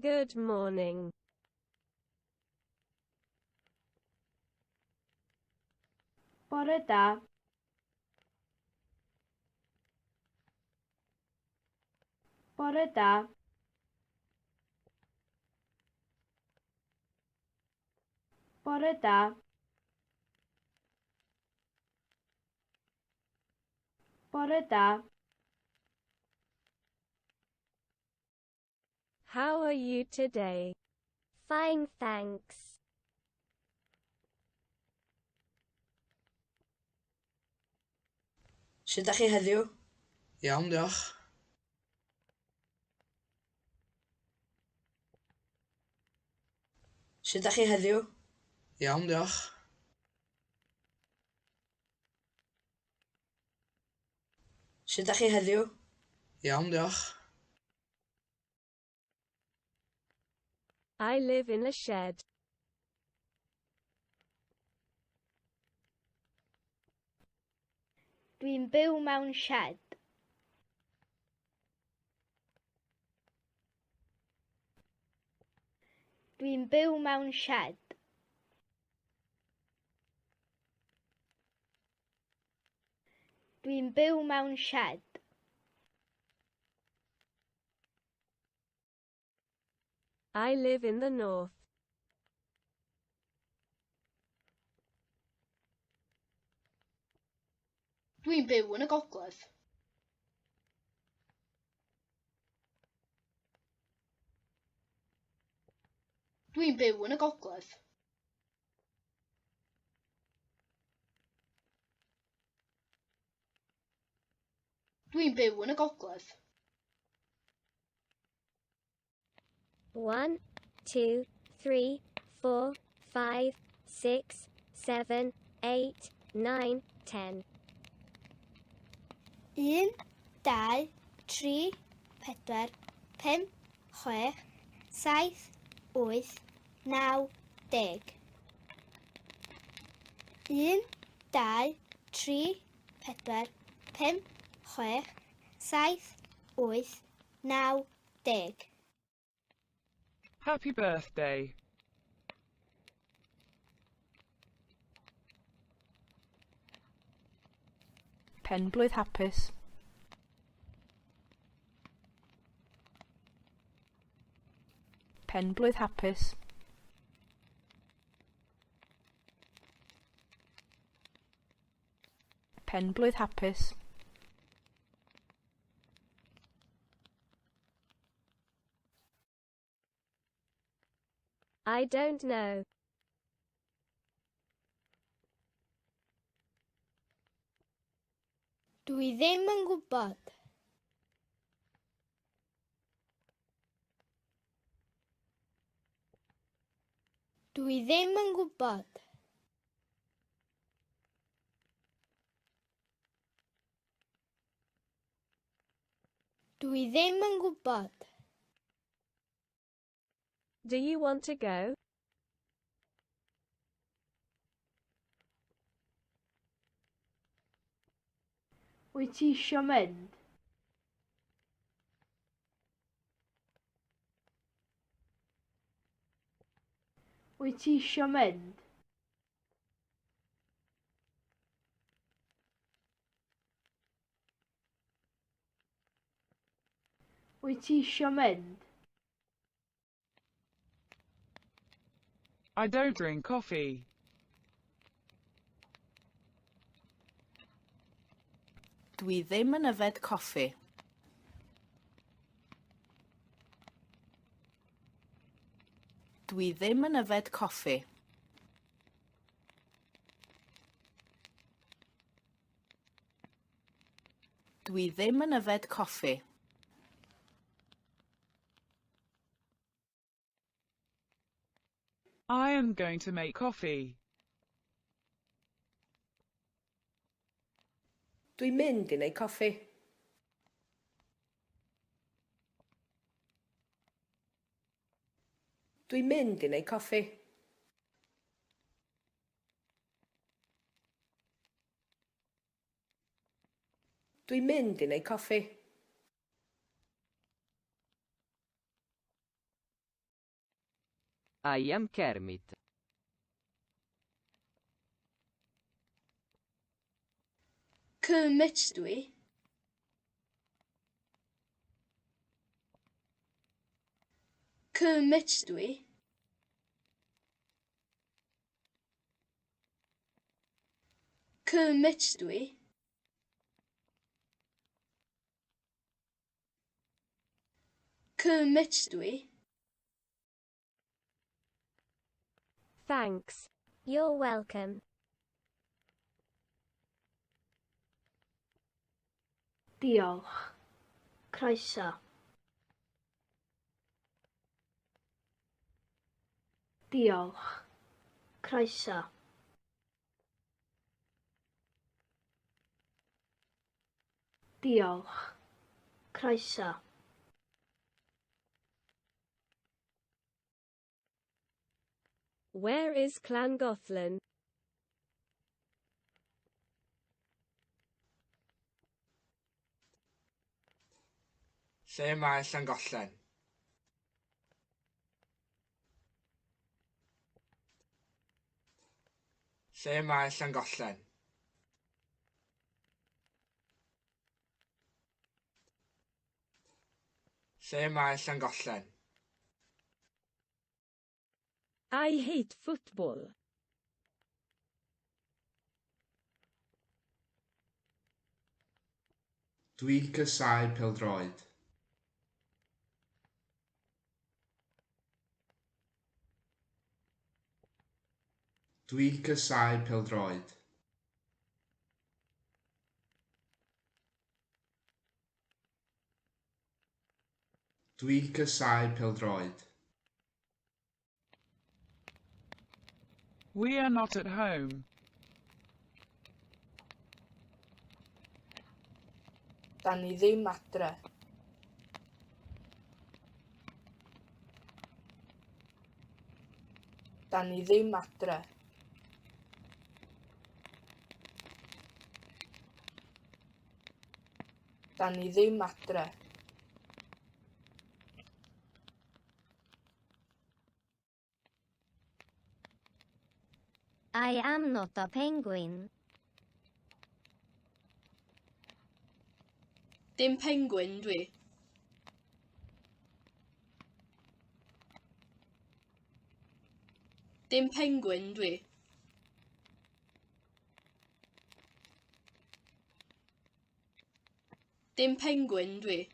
Good morning. Bore da. Bore da. Bore da. Bore da. How are you today? Fine, thanks. Sut ydych chi heddiw? Iawn, diolch. Sut ydych chi heddiw? Iawn, diolch. Sut ydych chi heddiw? Iawn, diolch. I live in a shed. Dwi'n byw mewn shed. Dwi'n byw mewn shed. Dwi'n byw mewn shed. I live in the north. Dwi'n byw yn y gogledd. Dwi'n byw yn y gogledd. Dwi'n byw yn y gogledd. 1, 2, 3, 4, 5, 6, 7, 8, 9, 10. 1, 2, 3, 4, 5, 6, 7, 8, 9, 10. 1, 2, 3, 4, 5, 6, 7, 8, 9, 10. Happy birthday. Penblwydd hapus. Penblwydd hapus. Penblwydd hapus. I don't know. Dwi ddim yn gwybod. Dwi ddim yn gwybod. Dwi ddim yn gwybod. Do you want to go? Wyt ti isio mynd? Wyt ti isio mynd? Wyt ti isio mynd? I don't drink coffee. Dwi ddim yn yfed coffi. Dwi ddim yn yfed coffi. Dwi ddim yn yfed coffi. I am going to make coffee. Dwi'n mynd i wneud coffi. Dwi'n mynd i wneud coffi. Dwi'n mynd i wneud coffi. I am Kermit. Kermit dwi. Kermit dwi. Kermit dwi. Kermit dwi. Thanks. You're welcome. Diolch. Croeso. Diolch. Croeso. Diolch. Croeso. Where is Llangollen? Lle mae Llangollen? Lle mae Llangollen? Lle mae Llangollen? I hate football. Dwi'n casáu pêl-droed. Dwi'n casáu pêl-droed. Dwi'n casáu pêl-droed. We are not at home. Da ni ddim adre. Da ni ddim adre. Da ni ddim adre. I am not a penguin. Dim penguin dwi. Dim penguin dwi. Dim penguin dwi.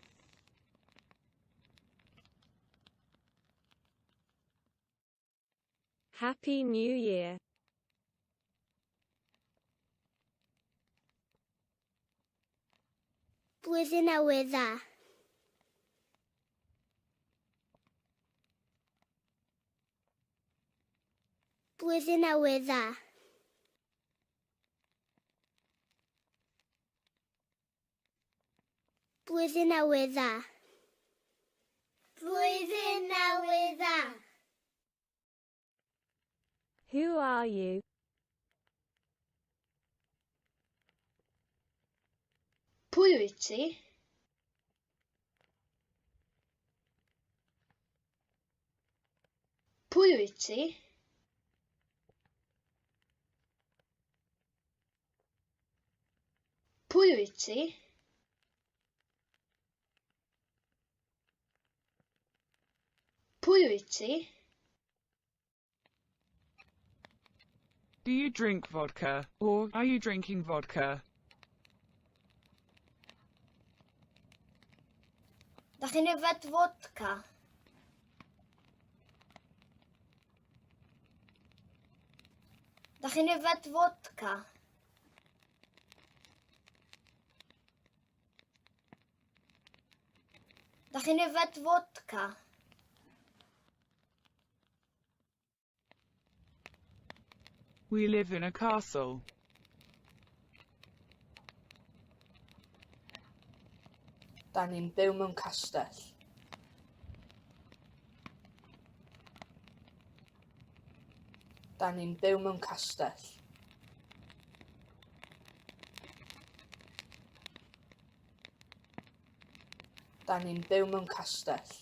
Happy New Year. Blwyddyn Newydd Dda. Blwyddyn Newydd Dda. Blwyddyn Newydd Dda. Blwyddyn Newydd Dda. Who are you? Pwy wyt ti? Pwy wyt ti? Pwy wyt ti? Pwy wyt ti? Do you drink vodka, or are you drinking vodka? Da chi'n yfed vodka? Da chi'n yfed vodka? Da chi'n yfed vodka? We live in a castle. Da ni'n byw mewn castell. Da ni'n byw mewn castell. Da ni'n byw mewn castell.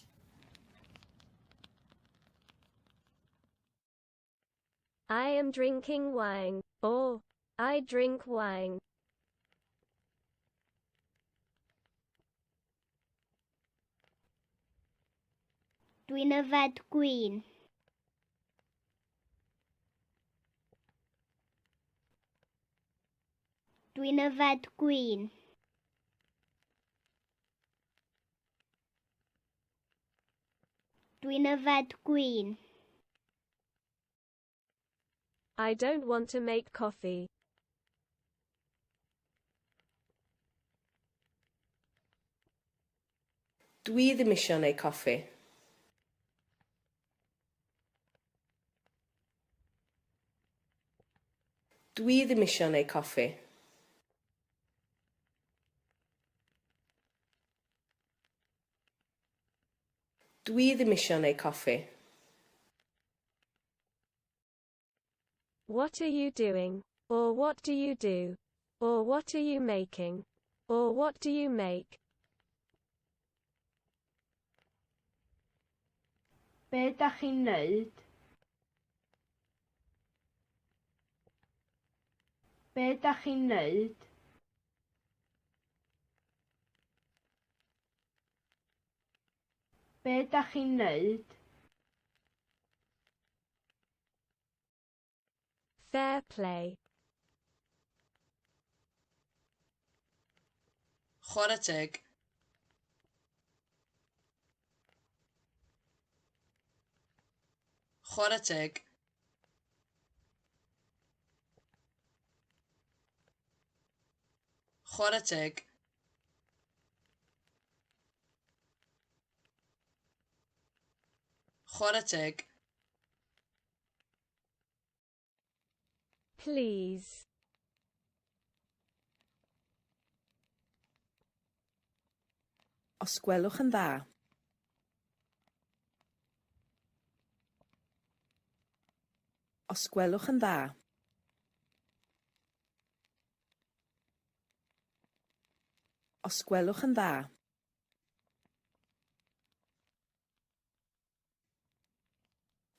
drinking wine, or I drink wine. Dwi'n yfed gwin. Dwi'n yfed gwin. Dwi'n yfed gwin. I don't want to make coffee. Dwi ddim eisiau gwneud coffi. Dwi ddim eisiau gwneud coffi. Dwi ddim eisiau gwneud coffi. What are you doing? Or what do you do? Or what are you making? Or what do you make? Be dach chi'n neud? Be dach chi'n neud? Be dach chi'n neud? Fair play. Chwarae teg. Chwarae teg. Chwarae teg. Chwarae teg. Please. Os gwelwch yn dda. Os gwelwch yn dda. Os gwelwch yn dda.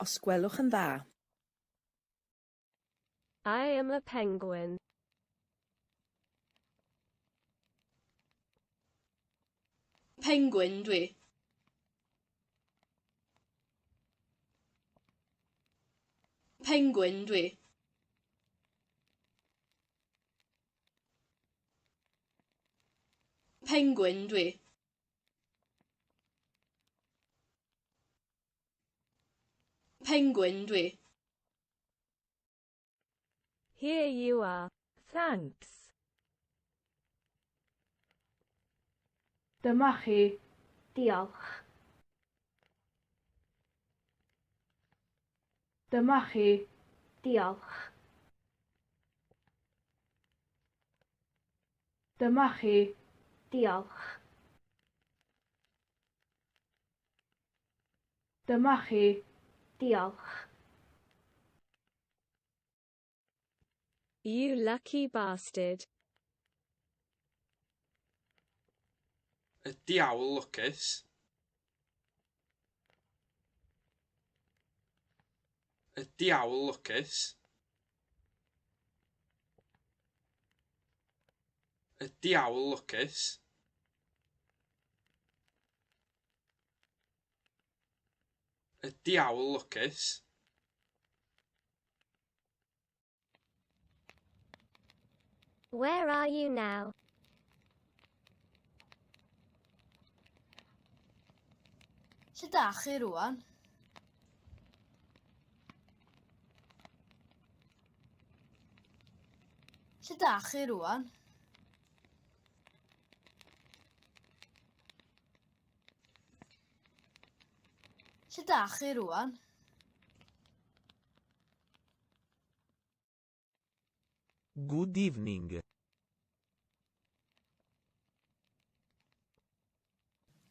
Os gwelwch yn dda. I am a penguin. Penguin dwi. Penguin dwi. Penguin dwi. Penguin dwi. Here you are. Thanks. Dyma chi. Diolch. Dyma chi. Diolch. Dyma chi. Diolch. Dyma chi. Diolch. You lucky bastard. Y diawl lwcus. Y diawl lwcus. Y diawl lwcus. Y diawl lwcus. Where are you now? Lle dach chi rwan? Lle dach chi rwan? Lle dach chi rwan? Good evening.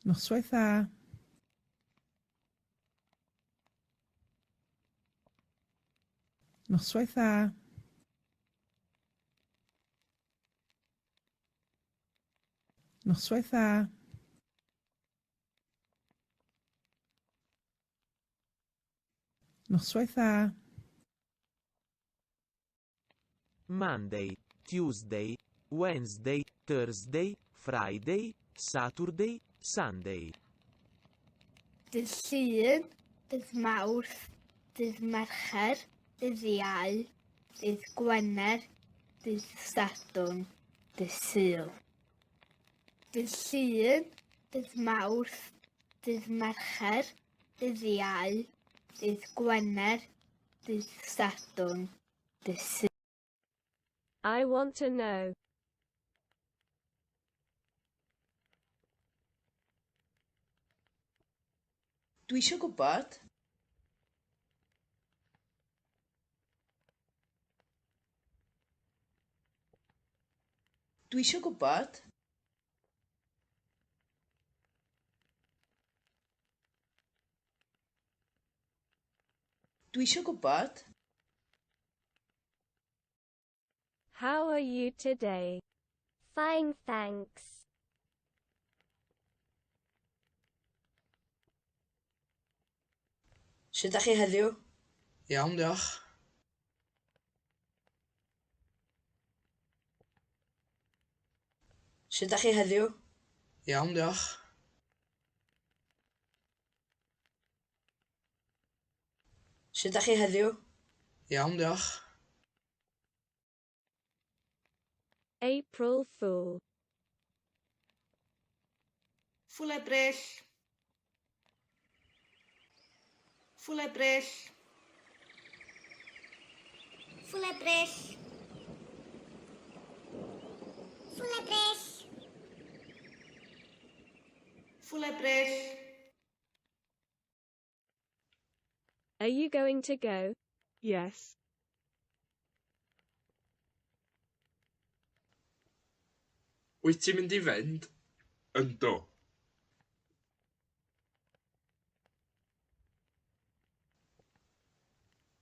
Noswaith dda. Noswaith dda. Noswaith dda. Noswaith dda. Monday, Tuesday, Wednesday, Thursday, Friday, Saturday, Sunday. Dydd Llun, dydd Mawrth, dydd Mercher, dydd Iau, dydd Gwener, dydd Sadwrn, dydd Sul. Dydd Llun, dydd Mawrth, dydd Mercher, dydd Iau, dydd Gwener, dydd Sadwrn, dydd Sul. I want to know. Dwi eisiau gwybod. Dwi eisiau gwybod. Dwi eisiau gwybod. How are you today? Fine, thanks. Sut ydych chi heddiw? Iawn, diolch. Sut ydych chi heddiw? Iawn, diolch. Sut ydych chi heddiw? Iawn, diolch. April Fool. Fwlebrill. Fwlebrill. Fwlebrill. Fwlebrill. Fwlebrill. Are you going to go? Yes. Wyt ti'n mynd i fynd? Yndw.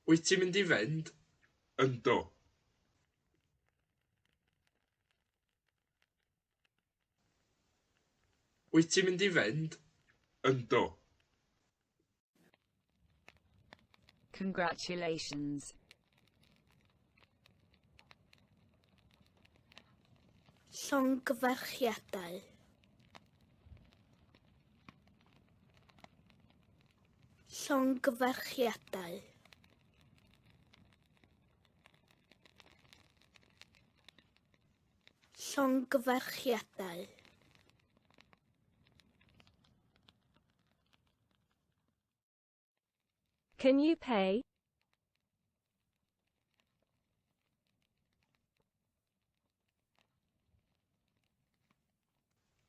Wyt ti'n mynd i fynd? Yndw. Wyt ti'n mynd i fynd? Yndw. Congratulations. Llongyfarchiadau. Llongyfarchiadau. Llongyfarchiadau. Can you pay?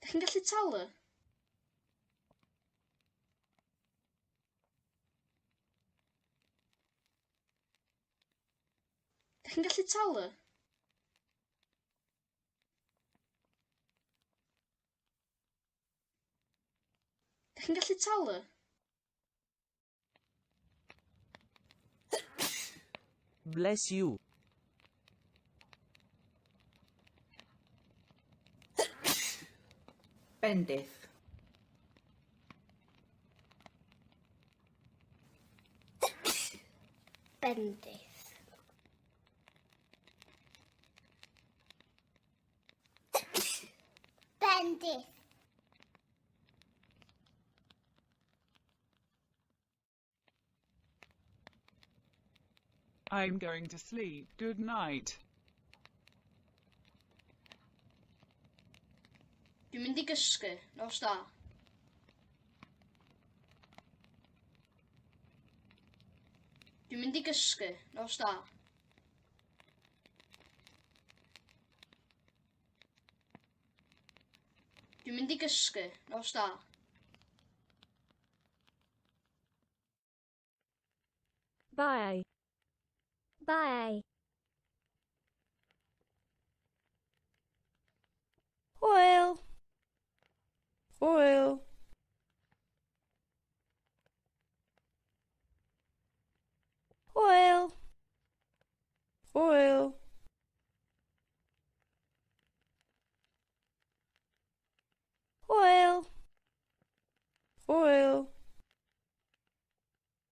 Dach chi'n gallu talu? Dach chi'n gallu talu? Dach chi'n gallu talu? Bless you. Bendith. Bendith. Bendith. I'm going to sleep. Good night. Dwi'n mynd i gysgu. Nos da. Dwi'n mynd i gysgu. Nos da. Dwi'n mynd i gysgu. Nos da. Bye. Bye. Hwyl. Hwyl. Hwyl. Hwyl.